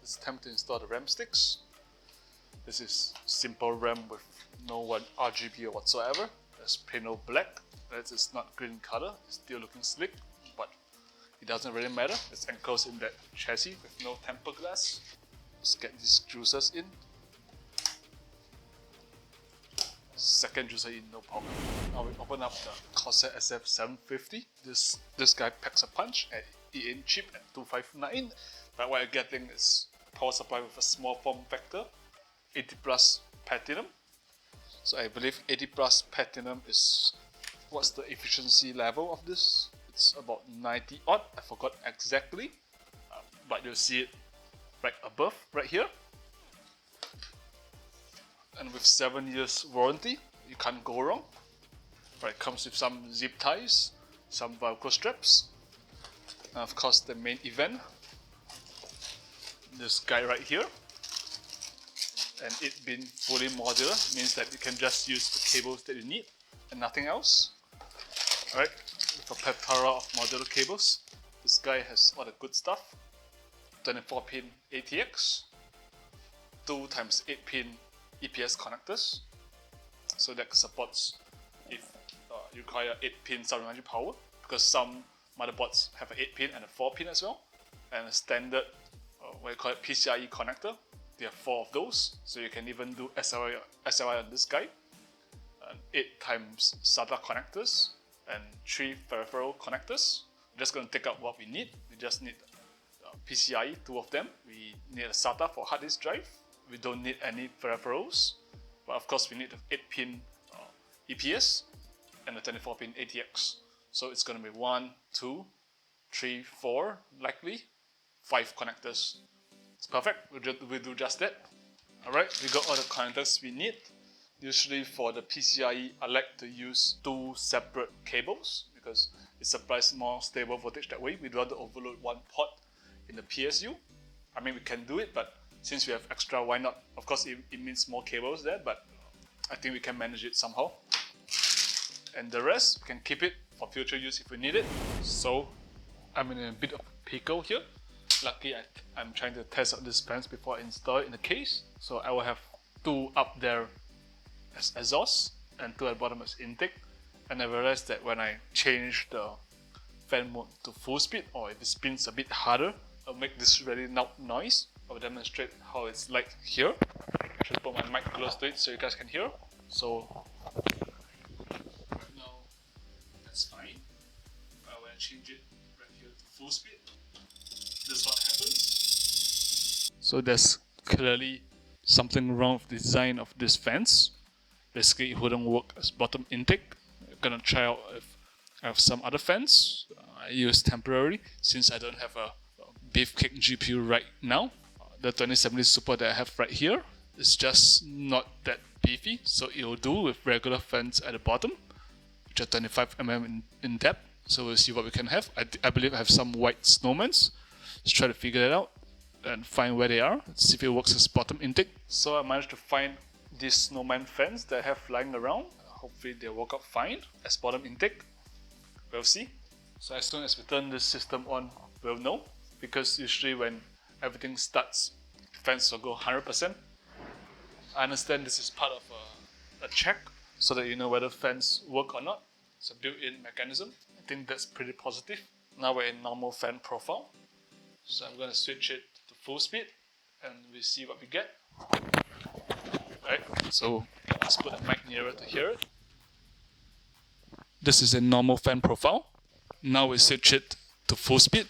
it's time to install the RAM sticks. This is simple RAM with no RGB or whatsoever. There's plain old black. It's not green color. It's still looking slick, but it doesn't really matter. It's enclosed in that chassis with no tempered glass. Let's get these juicers in. Second juicer in, no problem. Now we open up the Corsair SF750. This guy packs a punch at EN chip at 259. But what you're getting is power supply with a small form factor, 80 plus platinum. So I believe 80 plus platinum is, what's the efficiency level of this? It's about 90 odd, I forgot exactly, but you'll see it right above, right here. And with 7 years warranty, you can't go wrong. Right, it comes with some zip ties, some Velcro straps, and of course the main event, this guy right here. And it being fully modular means that you can just use the cables that you need and nothing else. Alright, with a plethora of modular cables, this guy has all the good stuff. 24-pin ATX, 2x8 pin EPS connectors, so that supports if you require 8-pin 700 power, because some motherboards have an 8-pin and a 4-pin as well, and a standard what you call it PCIe connector. They have 4 of those, so you can even do SLI on this guy. And 8x SATA connectors and 3 peripheral connectors. We're just going to take out what we need. We just need PCIe, 2 of them. We need a SATA for hard disk drive. We don't need any peripherals, but of course we need the 8-pin EPS and the 24-pin ATX. So it's going to be 1, 2, 3, 4, likely 5 connectors. It's perfect. We'll do just that. Alright, we got all the connectors we need. Usually for the PCIe, I like to use 2 separate cables because it supplies more stable voltage that way. We'd rather overload 1 port in the PSU. I mean, we can do it, but since we have extra, why not? Of course, it means more cables there, but I think we can manage it somehow. And the rest, we can keep it for future use if we need it. So, I'm in a bit of a pickle here. Lucky I'm trying to test out these fans before I install it in the case. So I will have 2 up there as exhaust and 2 at the bottom as intake. And I realized that when I change the fan mode to full speed, or if it spins a bit harder, I'll make this really loud noise. I'll demonstrate how it's like here. I should put my mic close to it so you guys can hear. So right now that's fine. But when I change it right here to full speed, this is what happens. So there's clearly something wrong with the design of these fans. Basically it wouldn't work as bottom intake. I'm gonna try out if I have some other fans I use temporarily since I don't have a beefcake GPU right now. The 2070 Super that I have right here is just not that beefy, so it will do with regular fans at the bottom, which are 25mm in depth. So we'll see what we can have. I believe I have some white snowmans. Let's try to figure it out and find where they are. Let's see if it works as bottom intake. So I managed to find these snowman fans that I have lying around. Hopefully they work out fine as bottom intake. We'll see. So as soon as we turn this system on, we'll know, because usually when everything starts, fans will go 100%. I understand this is part of a check so that you know whether fans work or not. It's a built-in mechanism. I think that's pretty positive. Now we're in normal fan profile. So I'm going to switch it to full speed and we see what we get. Right, so let's put the mic nearer to hear it. This is a normal fan profile. Now we switch it to full speed.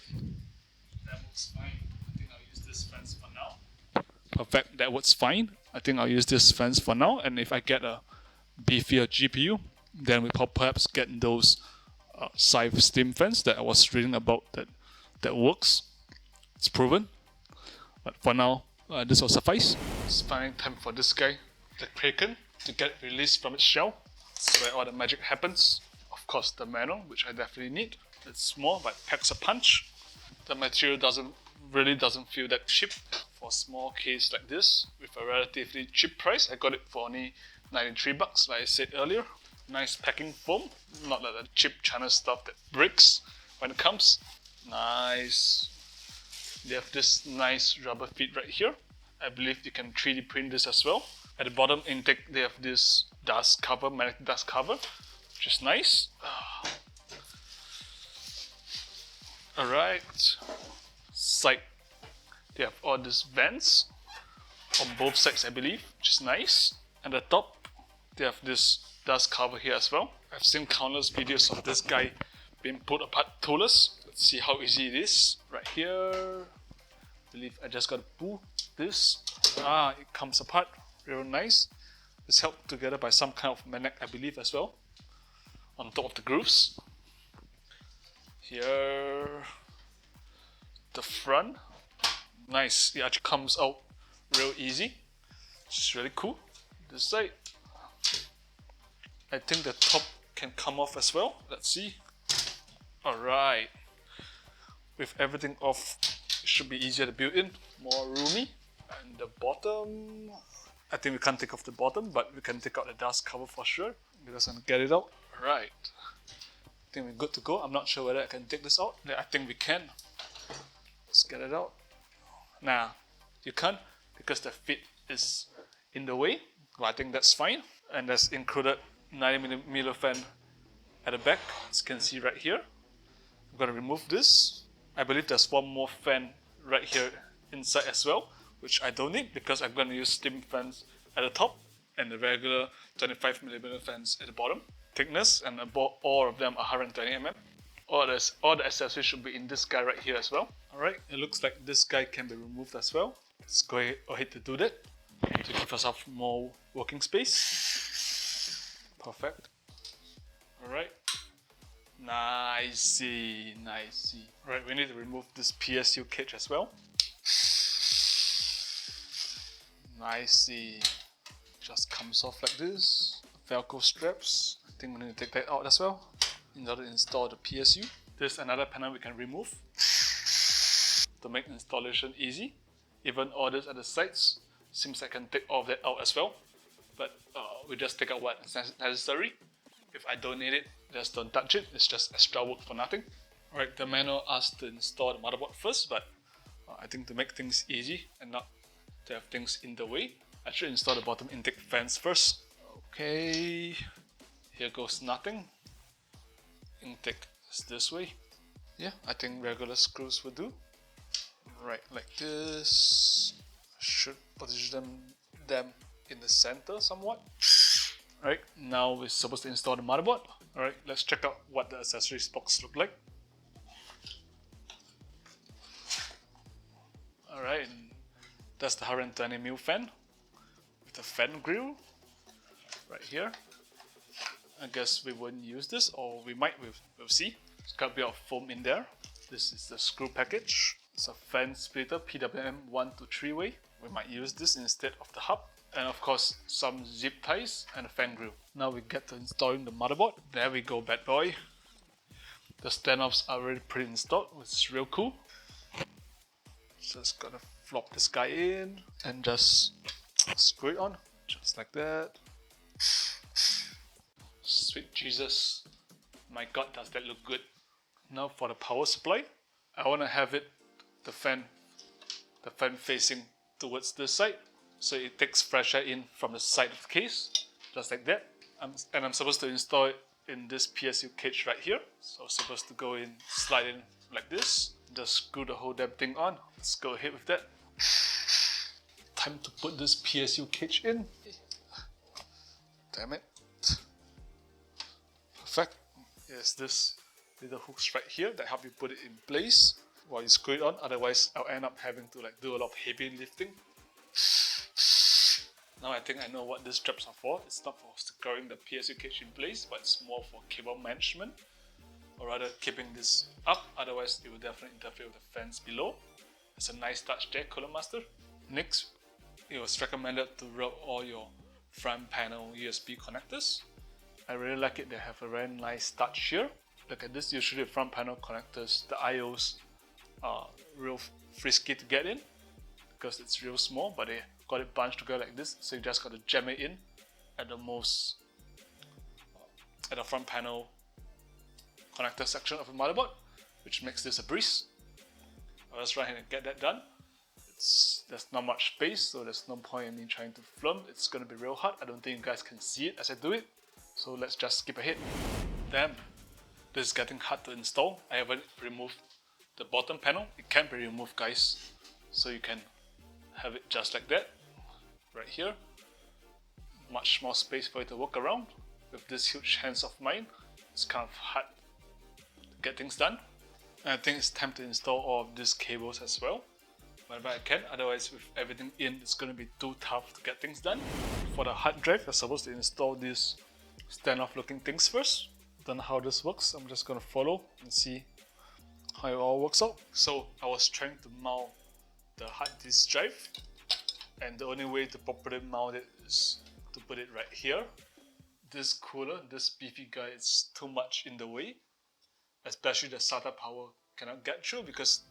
That works fine. I think I'll use this fans for now. Perfect, that works fine. I think I'll use this fans for now, and if I get a beefier GPU, then we perhaps get those side steam fans that I was reading about that works. It's proven. But for now, this will suffice. It's finally time for this guy, the Kraken, to get released from its shell. That's where all the magic happens. Of course, the manual, which I definitely need. It's small but packs a punch. The material really doesn't feel that cheap for a small case like this with a relatively cheap price. I got it for only 93 bucks, like I said earlier. Nice packing foam, not like the cheap China stuff that breaks when it comes. Nice they have this nice rubber feet right here. I believe you can 3D print this as well. At the bottom intake, they have this dust cover, magnetic dust cover, which is nice. Alright, side, they have all these vents on both sides, I believe, which is nice. At the top, they have this dust cover here as well. I've seen countless videos of this guy being put apart toolless. Let's see how easy it is. Right here, I believe I just gotta pull this. It comes apart, real nice. It's held together by some kind of magnet, I believe, as well, on top of the grooves. Here, the front, nice. It actually comes out real easy, which is really cool. This side, I think the top can come off as well. Let's see. Alright, with everything off, it should be easier to build in, more roomy. And the bottom, I think we can't take off the bottom, but we can take out the dust cover for sure, because I can get it out. Alright, I think we're good to go. I'm not sure whether I can take this out. Yeah, I think we can. Let's get it out. Nah, you can't, because the feet is in the way, but I think that's fine. And that's included 90mm fan at the back, as you can see right here. I'm gonna remove this. I believe there's one more fan right here inside as well, which I don't need because I'm gonna use steam fans at the top and the regular 25mm fans at the bottom. Thickness and all of them are 120mm. All the accessories should be in this guy right here as well. Alright, it looks like this guy can be removed as well. Let's go ahead to do that to give ourselves more working space. Perfect. Alright. Nicey. Alright, we need to remove this PSU cage as well. Nicey. Just comes off like this. Velcro straps. I think we need to take that out as well in order to install the PSU. There's another panel we can remove to make installation easy. Even all this at the sides, seems I can take all of that out as well. But we just take out what's necessary. If I don't need it, just don't touch it. It's just extra work for nothing. Alright, the manual asks to install the motherboard first, but I think to make things easy and not to have things in the way, I should install the bottom intake fans first. Okay, here goes nothing. Intake is this way. Yeah, I think regular screws will do. Right, like this. Should position them in the center somewhat. Alright, now we're supposed to install the motherboard. Alright, let's check out what the accessories box look like. Alright, that's the 120mm fan with the fan grill right here. I guess we wouldn't use this, or we might, we'll see. It's got a bit of foam in there. This is the screw package. It's a fan splitter, PWM 1 to 3 way. We might use this instead of the hub. And of course, some zip ties and a fan grill. Now we get to installing the motherboard. There we go, bad boy. The stand-offs are already pre-installed, which is real cool. Just gotta flop this guy in and just screw it on, just like that. Sweet Jesus, my god, does that look good. Now for the power supply, I want to have it, the fan facing towards this side, so it takes fresh air in from the side of the case, just like that. And I'm supposed to install it in this PSU cage right here. So I'm supposed to go in, slide in like this, just screw the whole damn thing on. Let's go ahead with that. Time to put this PSU cage in. Damn it. Perfect. There's this little hooks right here that help you put it in place while you screw it on. Otherwise, I'll end up having to do a lot of heavy lifting. Now I think I know what these straps are for. It's not for securing the PSU cage in place, but it's more for cable management, or rather keeping this up. Otherwise, it will definitely interfere with the fans below. It's a nice touch there, CoolerMaster. Next, it was recommended to route all your front panel USB connectors. I really like it. They have a very nice touch here. Look at this. Usually front panel connectors, the IOs are real frisky to get in because it's real small, but they got it bunched together like this, so you just got to jam it in at the front panel connector section of the motherboard, which makes this a breeze. I'll just run ahead and get that done. There's not much space, so there's no point in me trying to film. It's gonna be real hard. I don't think you guys can see it as I do it, so let's just skip ahead. Damn, this is getting hard to install. I haven't removed the bottom panel. It can be removed, guys, so you can have it just like that, right here. Much more space for you to work around. With this huge hands of mine, it's kind of hard to get things done. And I think it's time to install all of these cables as well, whenever I can. Otherwise, with everything in, it's going to be too tough to get things done. For the hard drive, you're supposed to install these standoff looking things first. Don't know how this works. I'm just going to follow and see how it all works out. So I was trying to mount the hard disk drive, and the only way to properly mount it is to put it right here. This cooler, this beefy guy, is too much in the way, especially the SATA power cannot get through because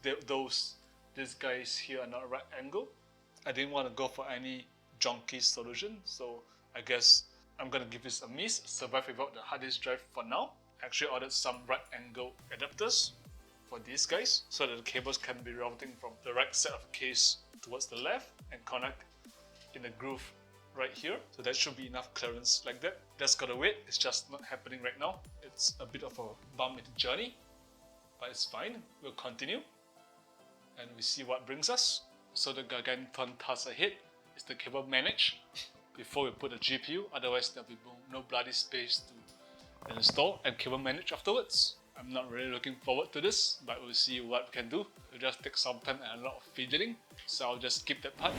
these guys here are not right angle. I didn't want to go for any junky solution, so I guess I'm gonna give this a miss, survive without the hard disk drive for now. I actually ordered some right angle adapters for these guys so that the cables can be routing from the right side of the case towards the left and connect in the groove right here. So that should be enough clearance like that. Just gotta wait, it's just not happening right now. It's a bit of a bump in the journey, but it's fine. We'll continue and we see what brings us. So the gargantuan task ahead is the cable manage before we put the GPU, otherwise there'll be no bloody space to install, and cable manage afterwards. I'm not really looking forward to this, but we'll see what we can do. It'll just take some time and a lot of fiddling, so I'll just skip that part.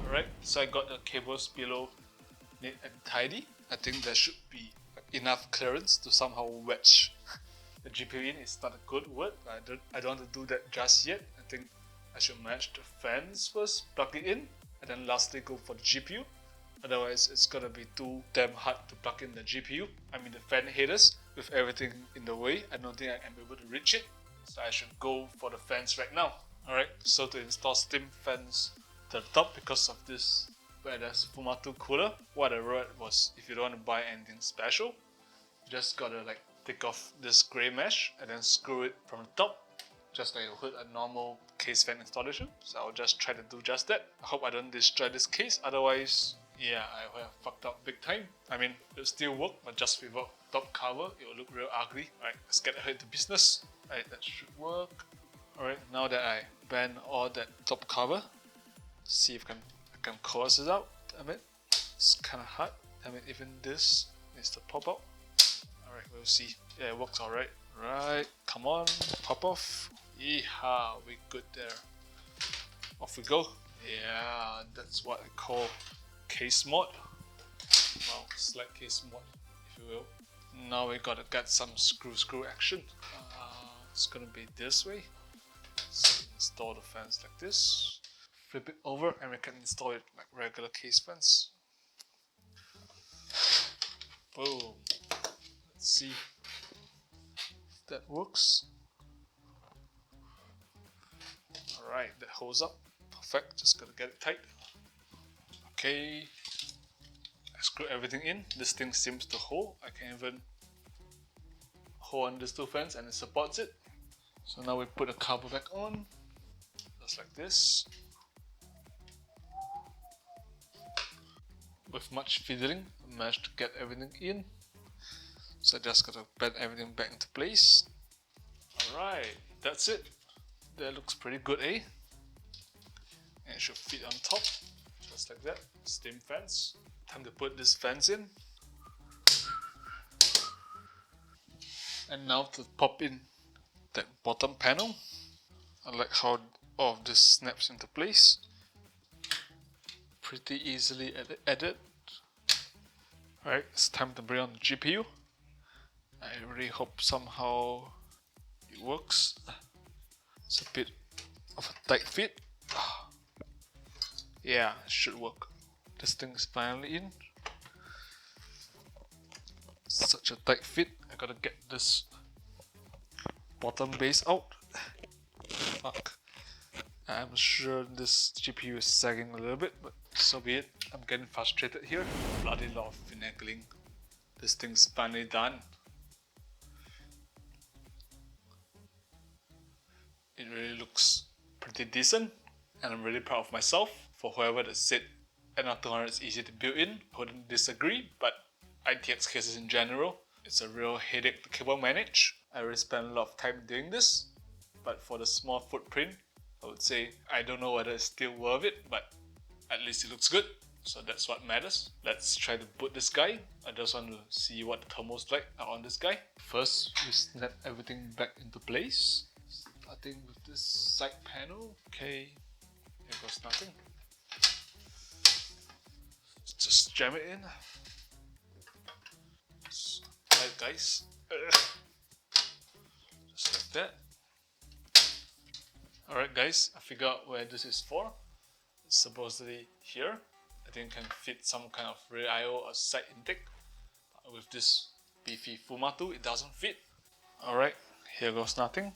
Alright, so I got the cables below neat and tidy. I think there should be enough clearance to somehow wedge the GPU in. It's not a good word, but I don't want to do that just yet. I think I should match the fans first, plug it in, and then lastly go for the GPU. Otherwise, it's gonna be too damn hard to plug in the GPU. I mean the fan headers, with everything in the way. I don't think I am able to reach it, so I should go for the fans right now. Alright, so to install steam fans to the top because of this badass Fumatu cooler, what I read was if you don't want to buy anything special, you just gotta like take off this grey mesh and then screw it from the top, just like you would a normal case fan installation. So I'll just try to do just that. I hope I don't destroy this case, otherwise yeah, I would have fucked up big time. I mean, it'll still work, but just without top cover, it will look real ugly. Alright, let's get ahead to business. Alright, that should work. Alright, now that I ban all that top cover, see if I can coerce it out. Damn it, it's kinda hard. Damn it, even this needs to pop out. Alright, we'll see. Yeah, it works alright. Right, come on, pop off. Yeehaw, we good there. Off we go. Yeah, that's what I call case mod. Well, select case mod, if you will. Now we gotta get some screw action. It's gonna be this way. So install the fans like this. Flip it over and we can install it like regular case fans. Boom. Let's see if that works. Alright, that holds up. Perfect, just gotta get it tight. Okay, I screw everything in. This thing seems to hold. I can even hold on these two fans and it supports it. So now we put the cover back on, just like this. With much fiddling, I managed to get everything in. So I just gotta bend everything back into place. Alright, that's it. That looks pretty good, eh? And it should fit on top. Just like that, steam fans. Time to put these fans in. And now to pop in that bottom panel. I like how all of this snaps into place. Pretty easily added. Alright, it's time to bring on the GPU. I really hope somehow it works. It's a bit of a tight fit. Yeah, it should work. This thing is finally in. Such a tight fit. I gotta get this bottom base out. Fuck. I'm sure this GPU is sagging a little bit, but so be it. I'm getting frustrated here. Bloody lot of finagling. This thing's finally done. It really looks pretty decent, and I'm really proud of myself. For whoever that said NR200 is easy to build in, I wouldn't disagree, but ITX cases in general, it's a real headache to cable manage. I really spent a lot of time doing this, but for the small footprint, I would say I don't know whether it's still worth it, but at least it looks good. So that's what matters. Let's try to boot this guy. I just want to see what the thermals like are on this guy. First, we snap everything back into place. Starting with this side panel. Okay, here goes nothing. Just jam it in. Right guys. Just like that. Alright guys, I figured out where this is for. It's supposedly here. I think can fit some kind of rear I/O or side intake. But with this beefy Fumatu, it doesn't fit. Alright, here goes nothing.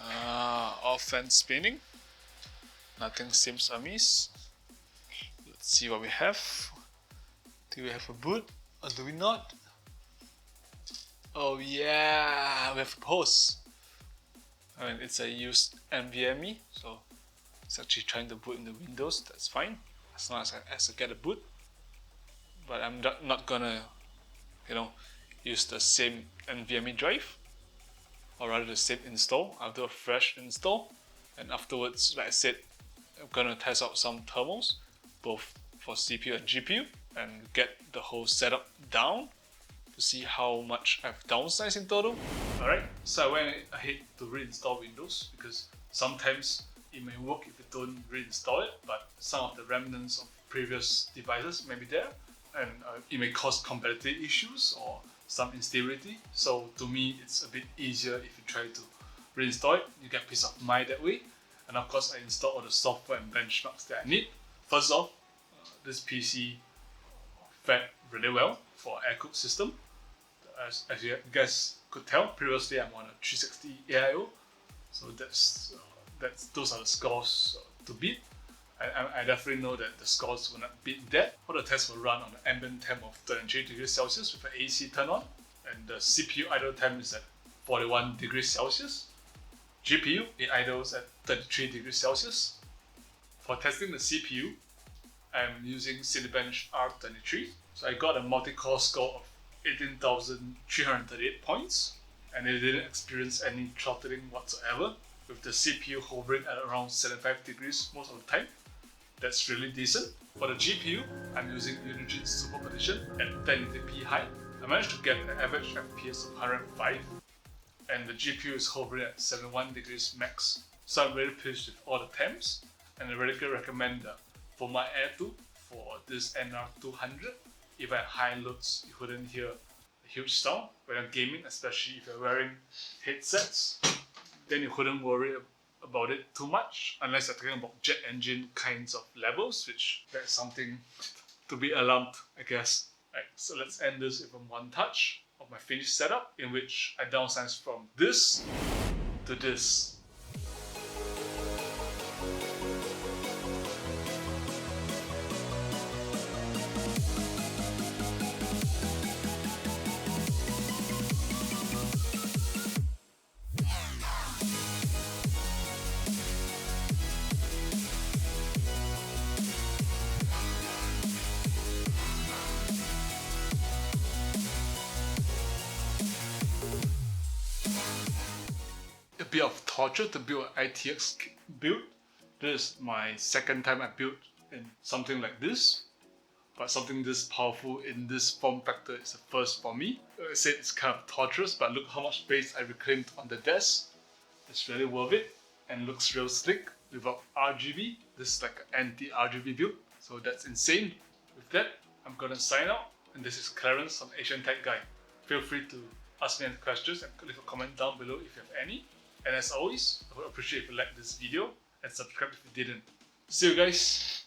Off and spinning. Nothing seems amiss. Let's see what we have. Do we have a boot or do we not? Oh yeah, we have a hose. I mean, it's a used NVMe, so it's actually trying to boot in the Windows. That's fine as long as I get a boot. But I'm not gonna, use the same NVMe drive, or rather the same install. I'll do a fresh install, and afterwards, like I said, I'm gonna test out some thermals, both for CPU and GPU, and get the whole setup down to see how much I've downsized in total. Alright, so I went ahead to reinstall Windows because sometimes it may work if you don't reinstall it, but some of the remnants of previous devices may be there, and it may cause compatibility issues or some instability. So to me, it's a bit easier if you try to reinstall it. You get peace of mind that way. And of course, I installed all the software and benchmarks that I need. First off, this PC fared really well for air-cooled system. As you guys could tell, previously I'm on a 360 AIO, so those are the scores to beat. I definitely know that the scores will not beat that. All the tests will run on the ambient temp of 33 degrees Celsius with an AC turn on, and the CPU idle temp is at 41 degrees Celsius. GPU, it idles at 33 degrees Celsius. For testing the CPU, I'm using Cinebench R23. So I got a multi-core score of 18,338 points, and it didn't experience any throttling whatsoever, with the CPU hovering at around 75 degrees most of the time. That's really decent. For the GPU, I'm using Unigine Super Partition at 1080p high. I managed to get an average FPS of 105, and the GPU is hovering at 71 degrees max. So I'm really pleased with all the temps, and I really recommend for my Air 2 for this NR200. Even at high loads, you wouldn't hear a huge sound when you're gaming, especially if you're wearing headsets. Then you couldn't worry about it too much, unless you're talking about jet engine kinds of levels, which that's something to be alarmed, I guess. Right, so let's end this with a montage of my finished setup, in which I downsized from this to this. A bit of torture to build an ITX build. This is my second time I built in something like this, but something this powerful in this form factor is a first for me. I said it's kind of torturous, but look how much space I reclaimed on the desk. It's really worth it and looks real slick without RGB. This is like an anti-RGB build, so that's insane. With that, I'm gonna sign out, and this is Clarence from Asian Tech Guy. Feel free to ask me any questions and leave a comment down below if you have any. And as always, I would appreciate if you like this video and subscribe if you didn't. See you guys!